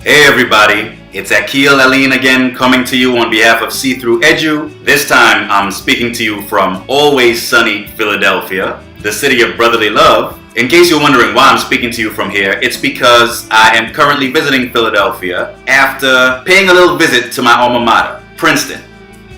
Hey everybody, it's Akil Aline again, coming to you on behalf of See Through Edu. This time I'm speaking to you from always sunny Philadelphia, the city of brotherly love. In case you're wondering why I'm speaking to you from here, it's because I am currently visiting Philadelphia after paying a little visit to my alma mater, Princeton.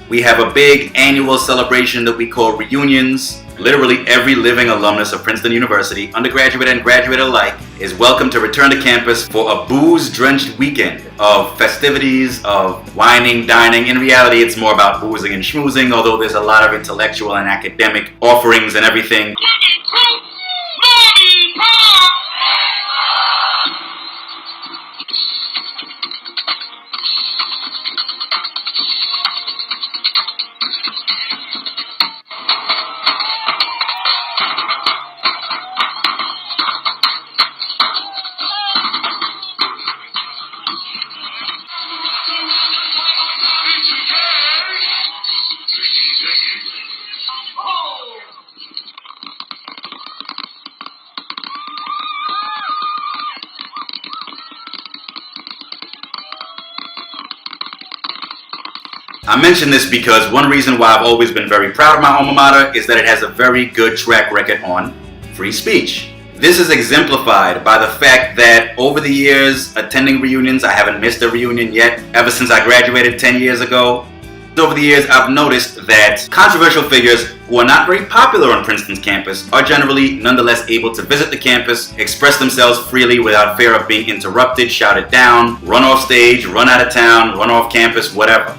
We have a big annual celebration that we call reunions. Literally every living alumnus of Princeton University, undergraduate and graduate alike, is welcome to return to campus for a booze-drenched weekend of festivities, of wining, dining. In reality, it's more about boozing and schmoozing, although there's a lot of intellectual and academic offerings and everything. I mention this because one reason why I've always been very proud of my alma mater is that it has a very good track record on free speech. This is exemplified by the fact that over the years attending reunions, I haven't missed a reunion yet, ever since I graduated 10 years ago. Over the years, I've noticed that controversial figures who are not very popular on Princeton's campus are generally nonetheless able to visit the campus, express themselves freely without fear of being interrupted, shouted down, run off stage, run out of town, run off campus, whatever.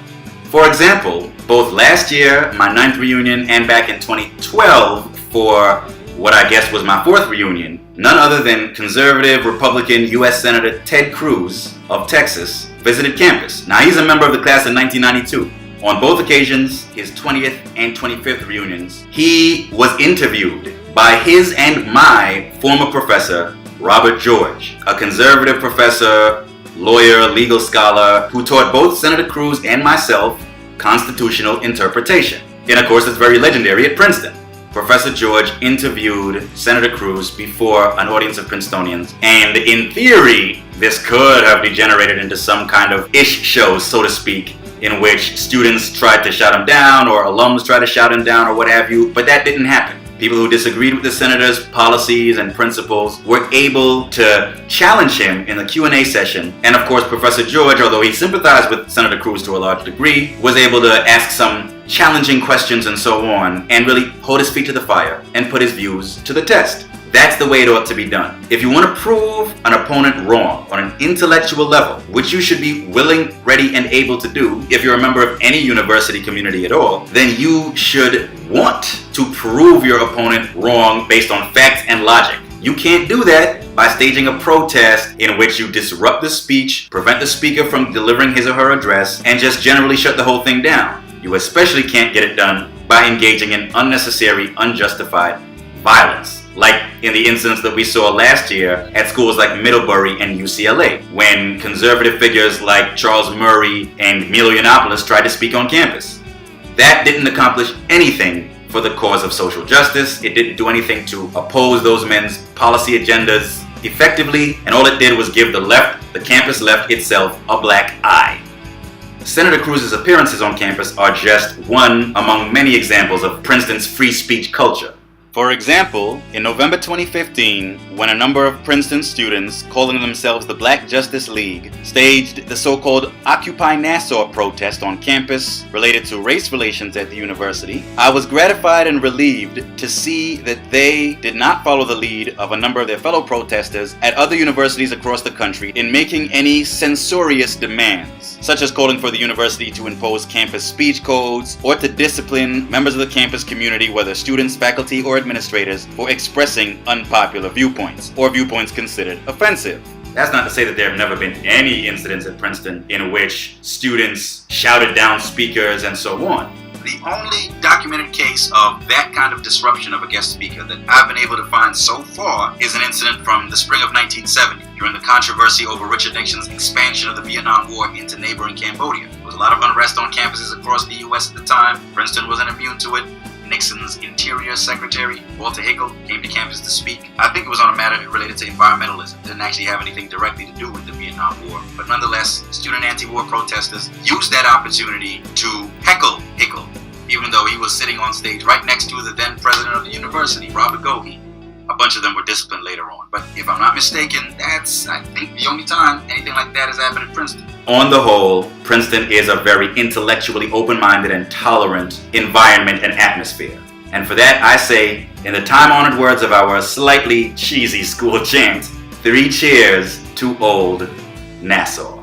For example, both last year, my 9th reunion, and back in 2012 for what I guess was my 4th reunion, none other than conservative Republican U.S. Senator Ted Cruz of Texas visited campus. Now, he's a member of the class of 1992. On both occasions, his 20th and 25th reunions, he was interviewed by his and my former professor, Robert George, a conservative professor, lawyer, legal scholar, who taught both Senator Cruz and myself constitutional interpretation in a course that's very legendary at Princeton. Professor George interviewed Senator Cruz before an audience of Princetonians, and in theory, this could have degenerated into some kind of ish show, so to speak, in which students tried to shut him down or alums tried to shout him down or what have you, but that didn't happen. People who disagreed with the senator's policies and principles were able to challenge him in the Q&A session. And of course, Professor George, although he sympathized with Senator Cruz to a large degree, was able to ask some challenging questions and so on, and really hold his feet to the fire and put his views to the test. That's the way it ought to be done. If you want to prove an opponent wrong on an intellectual level, which you should be willing, ready, and able to do if you're a member of any university community at all, then you should want to prove your opponent wrong based on facts and logic. You can't do that by staging a protest in which you disrupt the speech, prevent the speaker from delivering his or her address, and just generally shut the whole thing down. You especially can't get it done by engaging in unnecessary, unjustified violence, like in the incidents that we saw last year at schools like Middlebury and UCLA, when conservative figures like Charles Murray and Milo Yiannopoulos tried to speak on campus. That didn't accomplish anything for the cause of social justice. It didn't do anything to oppose those men's policy agendas effectively, and all it did was give the left, the campus left itself, a black eye. Senator Cruz's appearances on campus are just one among many examples of Princeton's free speech culture. For example, in November 2015, when a number of Princeton students, calling themselves the Black Justice League, staged the so-called Occupy Nassau protest on campus related to race relations at the university, I was gratified and relieved to see that they did not follow the lead of a number of their fellow protesters at other universities across the country in making any censorious demands, such as calling for the university to impose campus speech codes or to discipline members of the campus community, whether students, faculty, or administrators, for expressing unpopular viewpoints or viewpoints considered offensive. That's not to say that there have never been any incidents at Princeton in which students shouted down speakers and so on. The only documented case of that kind of disruption of a guest speaker that I've been able to find so far is an incident from the spring of 1970 during the controversy over Richard Nixon's expansion of the Vietnam War into neighboring Cambodia. There was a lot of unrest on campuses across the U.S. at the time. Princeton wasn't immune to it. Nixon's Interior Secretary, Walter Hickel, came to campus to speak. I think it was on a matter related to environmentalism. It didn't actually have anything directly to do with the Vietnam War. But nonetheless, student anti-war protesters used that opportunity to heckle Hickel, even though he was sitting on stage right next to the then president of the university, Robert Goheen. A bunch of them were disciplined later on. But if I'm not mistaken, that's, I think, the only time anything like that has happened at Princeton. On the whole, Princeton is a very intellectually open-minded and tolerant environment and atmosphere. And for that, I say, in the time-honored words of our slightly cheesy school chant, 3 cheers to old Nassau.